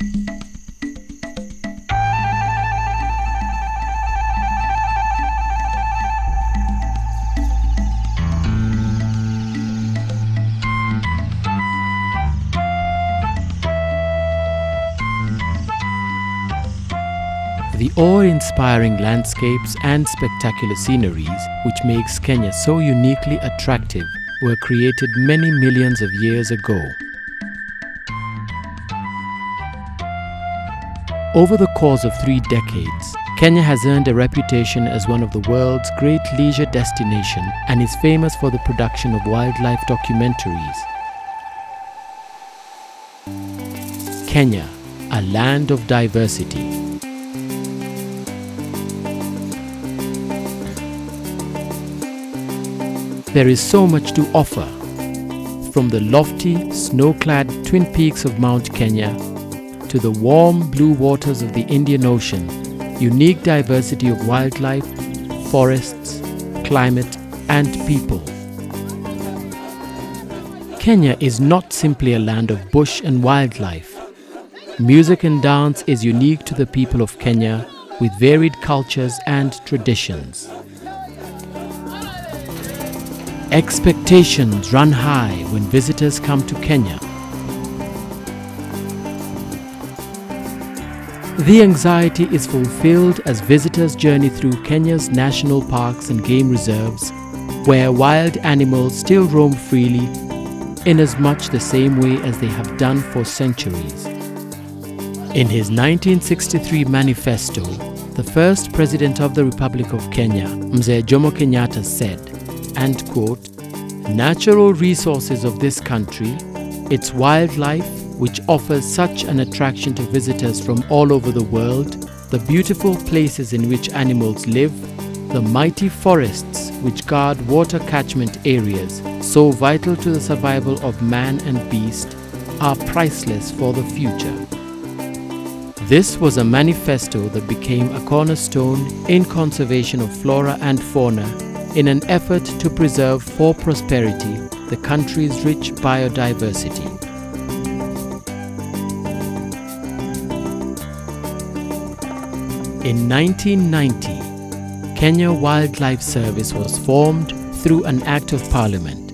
The awe-inspiring landscapes and spectacular sceneries which makes Kenya so uniquely attractive were created many millions of years ago. Over the course of 3 decades, Kenya has earned a reputation as one of the world's great leisure destinations and is famous for the production of wildlife documentaries. Kenya, a land of diversity. There is so much to offer, from the lofty, snow-clad twin peaks of Mount Kenya to the warm blue waters of the Indian Ocean, unique diversity of wildlife, forests, climate, and people. Kenya is not simply a land of bush and wildlife. Music and dance is unique to the people of Kenya with varied cultures and traditions. Expectations run high when visitors come to Kenya. The anxiety is fulfilled as visitors journey through Kenya's national parks and game reserves, where wild animals still roam freely in as much the same way as they have done for centuries. In his 1963 manifesto, the first President of the Republic of Kenya, Mzee Jomo Kenyatta, said, and quote, "Natural resources of this country, its wildlife, which offers such an attraction to visitors from all over the world, the beautiful places in which animals live, the mighty forests which guard water catchment areas, so vital to the survival of man and beast, are priceless for the future." This was a manifesto that became a cornerstone in conservation of flora and fauna in an effort to preserve for prosperity the country's rich biodiversity. In 1990, Kenya Wildlife Service was formed through an Act of Parliament,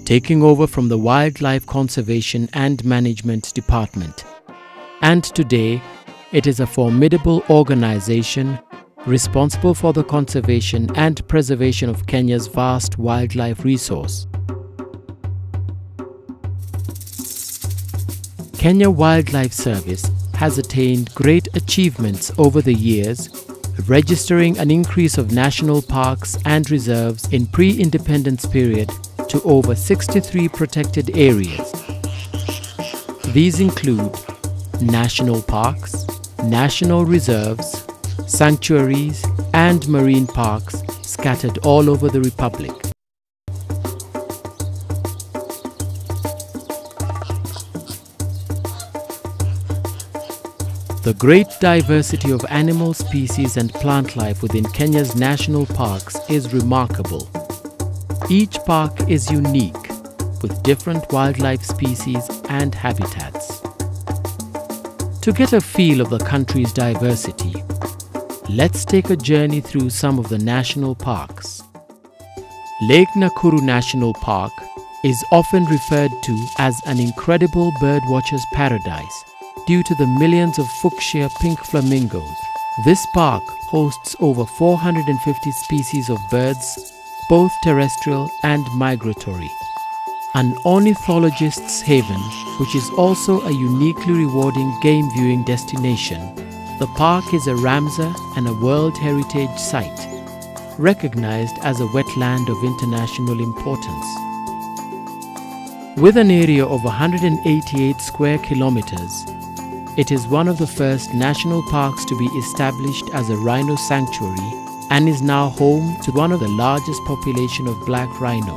taking over from the Wildlife Conservation and Management Department. And today, it is a formidable organization responsible for the conservation and preservation of Kenya's vast wildlife resource. Kenya Wildlife Service has attained great achievements over the years, registering an increase of national parks and reserves in pre-independence period to over 63 protected areas. These include national parks, national reserves, sanctuaries, and marine parks scattered all over the Republic. The great diversity of animal species and plant life within Kenya's national parks is remarkable. Each park is unique, with different wildlife species and habitats. To get a feel of the country's diversity, let's take a journey through some of the national parks. Lake Nakuru National Park is often referred to as an incredible birdwatcher's paradise due to the millions of fuchsia pink flamingos. This park hosts over 450 species of birds, both terrestrial and migratory. An ornithologist's haven, which is also a uniquely rewarding game viewing destination. The park is a Ramsar and a World Heritage Site, recognized as a wetland of international importance. With an area of 188 square kilometers, it is one of the first national parks to be established as a rhino sanctuary and is now home to one of the largest population of black rhino.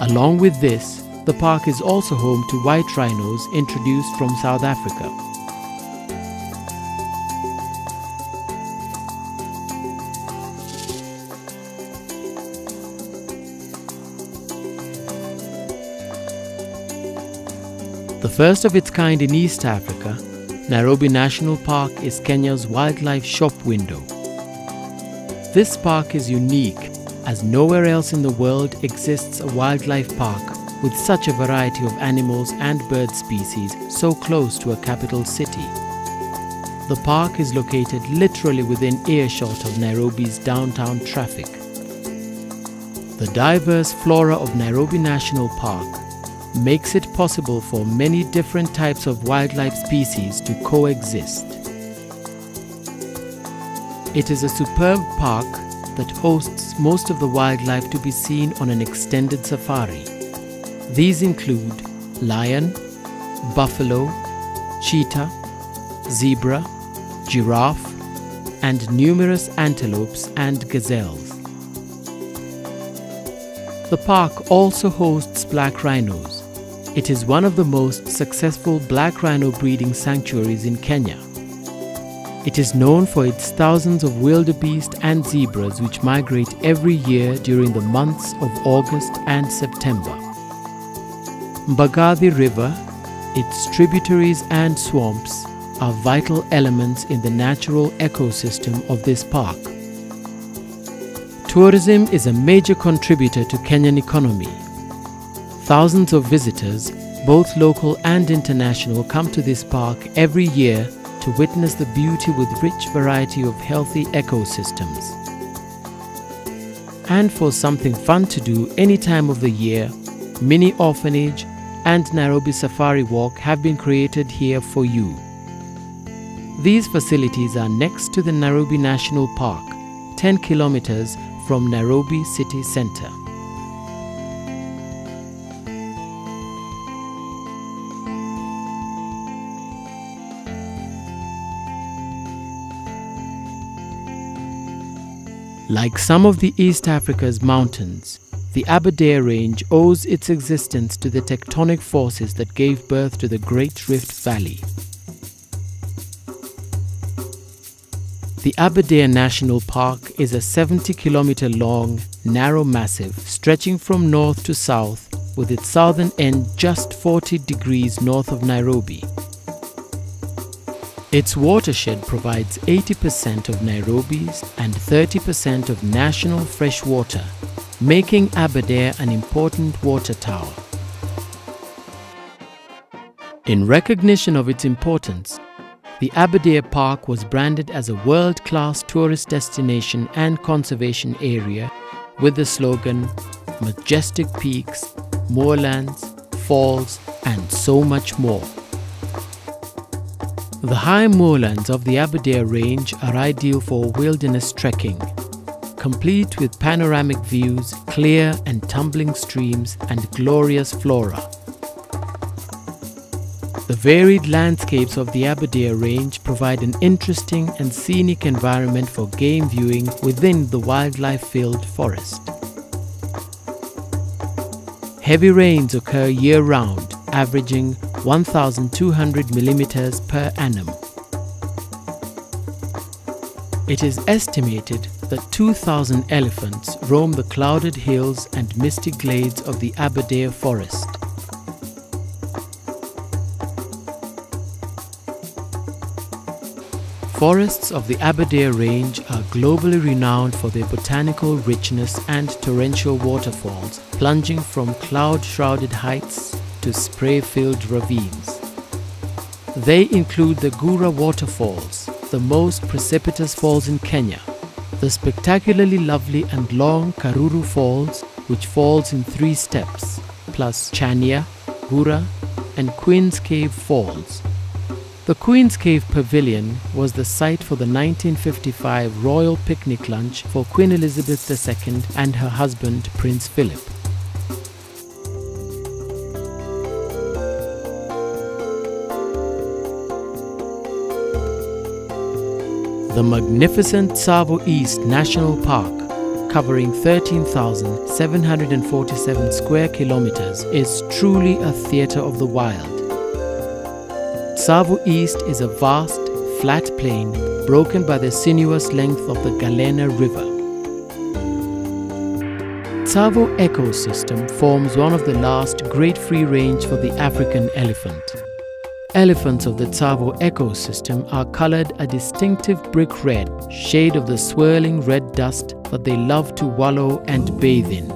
Along with this, the park is also home to white rhinos introduced from South Africa. The first of its kind in East Africa, Nairobi National Park is Kenya's wildlife shop window. This park is unique as nowhere else in the world exists a wildlife park with such a variety of animals and bird species so close to a capital city. The park is located literally within earshot of Nairobi's downtown traffic. The diverse flora of Nairobi National Park makes it possible for many different types of wildlife species to coexist. It is a superb park that hosts most of the wildlife to be seen on an extended safari. These include lion, buffalo, cheetah, zebra, giraffe, and numerous antelopes and gazelles. The park also hosts black rhinos. It is one of the most successful black rhino breeding sanctuaries in Kenya. It is known for its thousands of wildebeest and zebras which migrate every year during the months of August and September. Mbagathi River, its tributaries and swamps are vital elements in the natural ecosystem of this park. Tourism is a major contributor to Kenyan economy. Thousands of visitors, both local and international, come to this park every year to witness the beauty with rich variety of healthy ecosystems. And for something fun to do any time of the year, mini orphanage and Nairobi Safari Walk have been created here for you. These facilities are next to the Nairobi National Park, 10 kilometers from Nairobi city center. Like some of the East Africa's mountains, the Aberdare Range owes its existence to the tectonic forces that gave birth to the Great Rift Valley. The Aberdare National Park is a 70-kilometer-long, narrow massif stretching from north to south with its southern end just 40 degrees north of Nairobi. Its watershed provides 80% of Nairobi's and 30% of national fresh water, making Aberdare an important water tower. In recognition of its importance, the Aberdare Park was branded as a world-class tourist destination and conservation area with the slogan, "Majestic peaks, moorlands, falls, and so much more." The high moorlands of the Aberdare Range are ideal for wilderness trekking, complete with panoramic views, clear and tumbling streams, and glorious flora. The varied landscapes of the Aberdare Range provide an interesting and scenic environment for game viewing within the wildlife-filled forest. Heavy rains occur year-round, averaging 1,200 millimeters per annum. It is estimated that 2,000 elephants roam the clouded hills and misty glades of the Aberdare forest. Forests of the Aberdare Range are globally renowned for their botanical richness and torrential waterfalls plunging from cloud-shrouded heights to spray-filled ravines. They include the Gura Waterfalls, the most precipitous falls in Kenya, the spectacularly lovely and long Karuru Falls, which falls in 3 steps, plus Chania, Gura, and Queen's Cave Falls. The Queen's Cave Pavilion was the site for the 1955 royal picnic lunch for Queen Elizabeth II and her husband Prince Philip. The magnificent Tsavo East National Park, covering 13,747 square kilometers, is truly a theatre of the wild. Tsavo East is a vast, flat plain broken by the sinuous length of the Galena River. Tsavo ecosystem forms one of the last great free range for the African elephant. Elephants of the Tsavo ecosystem are colored a distinctive brick red, shade of the swirling red dust that they love to wallow and bathe in.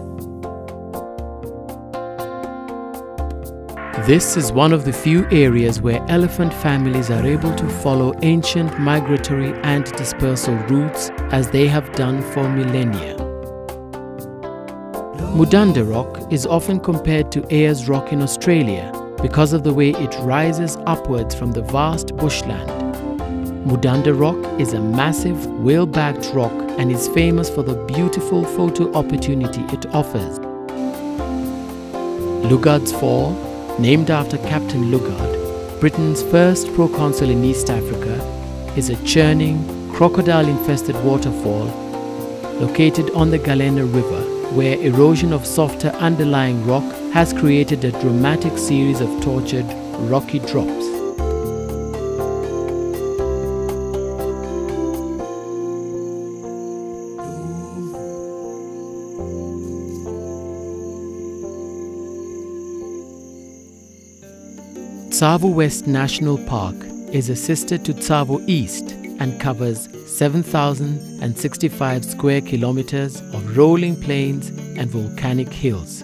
This is one of the few areas where elephant families are able to follow ancient migratory and dispersal routes as they have done for millennia. Mudanda Rock is often compared to Ayers Rock in Australia because of the way it rises upwards from the vast bushland. Mudanda Rock is a massive, whale-backed rock and is famous for the beautiful photo opportunity it offers. Lugard's Fall, named after Captain Lugard, Britain's first proconsul in East Africa, is a churning, crocodile-infested waterfall located on the Galena River, where erosion of softer underlying rock has created a dramatic series of tortured, rocky drops. Tsavo West National Park is a sister to Tsavo East and covers 7,065 square kilometers of rolling plains and volcanic hills.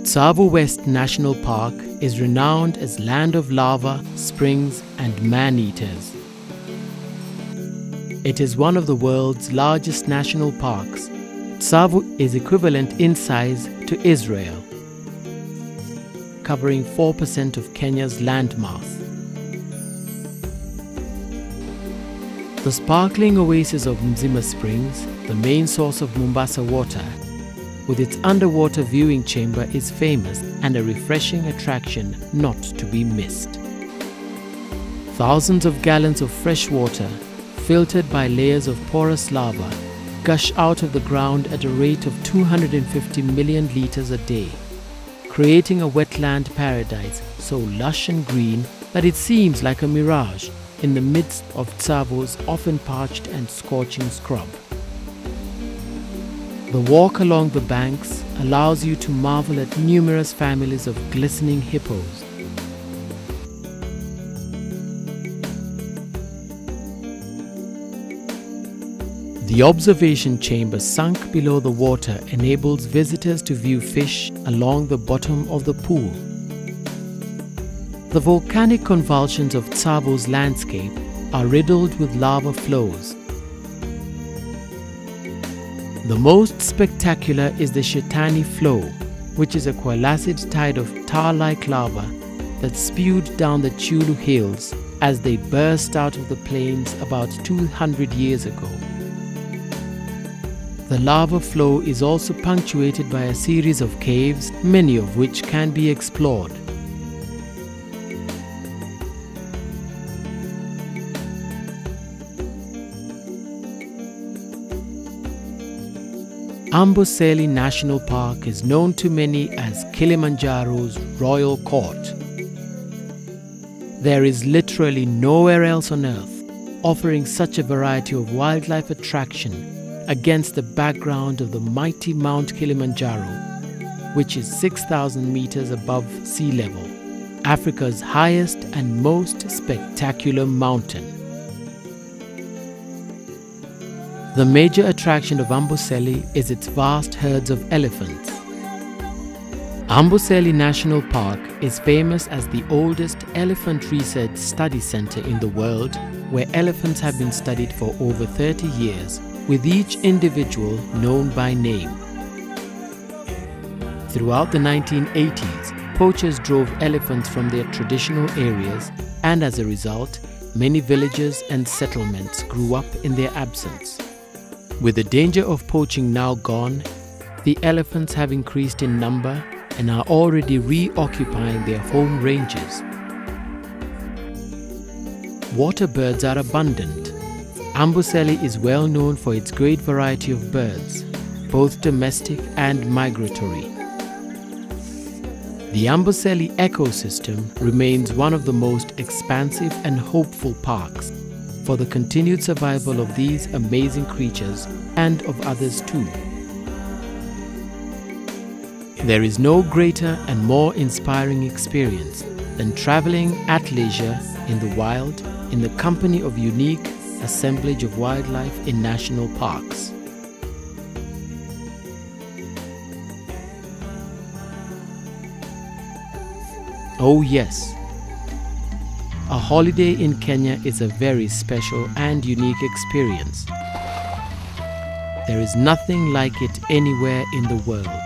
Tsavo West National Park is renowned as land of lava, springs and man-eaters. It is one of the world's largest national parks. Tsavo is equivalent in size to Israel, covering 4% of Kenya's landmass. The sparkling oasis of Mzima Springs, the main source of Mombasa water, with its underwater viewing chamber, is famous and a refreshing attraction not to be missed. Thousands of gallons of fresh water, filtered by layers of porous lava, gush out of the ground at a rate of 250 million litres a day, creating a wetland paradise so lush and green that it seems like a mirage in the midst of Tsavo's often parched and scorching scrub. The walk along the banks allows you to marvel at numerous families of glistening hippos. The observation chamber sunk below the water enables visitors to view fish along the bottom of the pool. The volcanic convulsions of Tsavo's landscape are riddled with lava flows. The most spectacular is the Shetani flow, which is a coalesced tide of tar-like lava that spewed down the Chulu Hills as they burst out of the plains about 200 years ago. The lava flow is also punctuated by a series of caves, many of which can be explored. Amboseli National Park is known to many as Kilimanjaro's Royal Court. There is literally nowhere else on earth offering such a variety of wildlife attraction against the background of the mighty Mount Kilimanjaro, which is 6,000 meters above sea level, Africa's highest and most spectacular mountain. The major attraction of Amboseli is its vast herds of elephants. Amboseli National Park is famous as the oldest elephant research study center in the world, where elephants have been studied for over 30 years, with each individual known by name. Throughout the 1980s, poachers drove elephants from their traditional areas, and as a result, many villages and settlements grew up in their absence. With the danger of poaching now gone, the elephants have increased in number and are already reoccupying their home ranges. Water birds are abundant. Amboseli is well known for its great variety of birds, both domestic and migratory. The Amboseli ecosystem remains one of the most expansive and hopeful parks for the continued survival of these amazing creatures and of others too. There is no greater and more inspiring experience than traveling at leisure in the wild in the company of unique assemblage of wildlife in national parks. Oh yes, a holiday in Kenya is a very special and unique experience. There is nothing like it anywhere in the world.